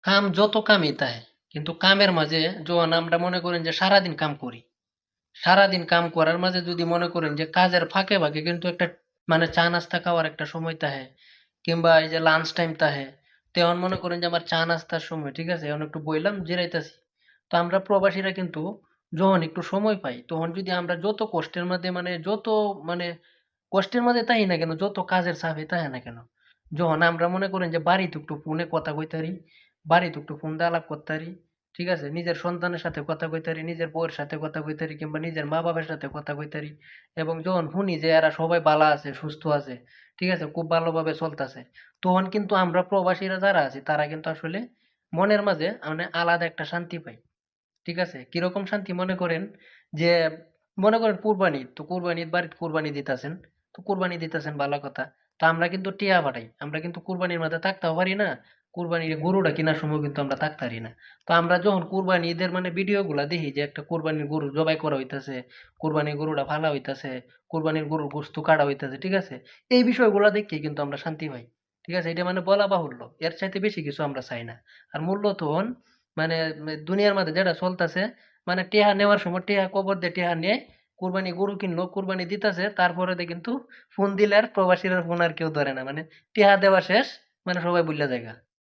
কাম যত কামই তাই, কিন্তু কামের মাঝে যখন আমরা মনে করেন যে সারাদিন কাম করি, সারাদিন কাম করার মাঝে যদি মনে করেন যে কাজের ফাঁকে ফাঁকে কিন্তু একটা মানে চা নাস্তা খাওয়ার একটা সময় তাহে, কিংবা এই যে লাঞ্চ টাইম তাহে, তখন মনে করেন যে আমার চা নাস্তার সময়, ঠিক আছে, এখন একটু বইলাম জিরাইতাছি। তো আমরা প্রবাসীরা কিন্তু যখন একটু সময় পাই তখন যদি আমরা যত কষ্টের মধ্যে মানে যত মানে কষ্টের মধ্যে তাই না কেন, যত কাজের চাপে তাই না কেন, যখন আমরা মনে করেন যে বাড়িতে একটু ফোনে কথা কইতারি, বাড়িতে একটু ফোন দিয়ে আলাপ করতারি, ঠিক আছে, নিজের সন্তানের সাথে কথা কইতারি, নিজের বউয়ের সাথে কথা কইতারি, কিংবা নিজের মা বাবার সাথে কথা কইতারি, এবং যখন শুনি যে এরা সবাই ভালো আছে সুস্থ আছে, ঠিক আছে, খুব ভালোভাবে চলতেছে, তখন কিন্তু আমরা প্রবাসীরা যারা আছি তারা কিন্তু আসলে মনের মাঝে মানে আলাদা একটা শান্তি পাই। ঠিক আছে, কিরকম শান্তি মনে করেন যে, মনে করেন কুরবানি, তো কুরবানি বাড়িতে কুরবানি দিতেছেন, তো কুরবানি দিতেছেন ভালো কথা, তো আমরা কিন্তু টিয়া পাঠাই, আমরা কিন্তু কুরবানির মাঝে থাকতেও পারি না, কুরবানির গরুটা কেনার সময় কিন্তু আমরা থাকতে পারি না। তো আমরা যখন কুরবানি ঈদের মানে ভিডিও গুলা দেখি যে একটা কুরবানির গরু জবাই করা হইতাছে, কুরবানির গরুটা ফালা হইতাছে, কুরবানির গরুর গোস্ত কাটা হইতাছে, ঠিক আছে, এই বিষয়গুলা দেখে কিন্তু আমরা শান্তি পাই। ঠিক আছে, এটা মানে বলা বাহুল্য, এর চাইতে বেশি কিছু আমরা চাই না। আর মূল্য তখন মানে দুনিয়ার মধ্যে যেটা চলতেছে, মানে টেহা নেওয়ার সময় টেহা কবর দিয়ে টেহা নিয়ে কুরবানি গরু কিনলো, কুরবানি দিতেছে, তারপরে কিন্তু ফোন দিলে আর প্রবাসীরা ফোন আর কেউ ধরে না, মানে টেহা দেওয়া শেষ, মানে সবাই বুঝলা জায়গা।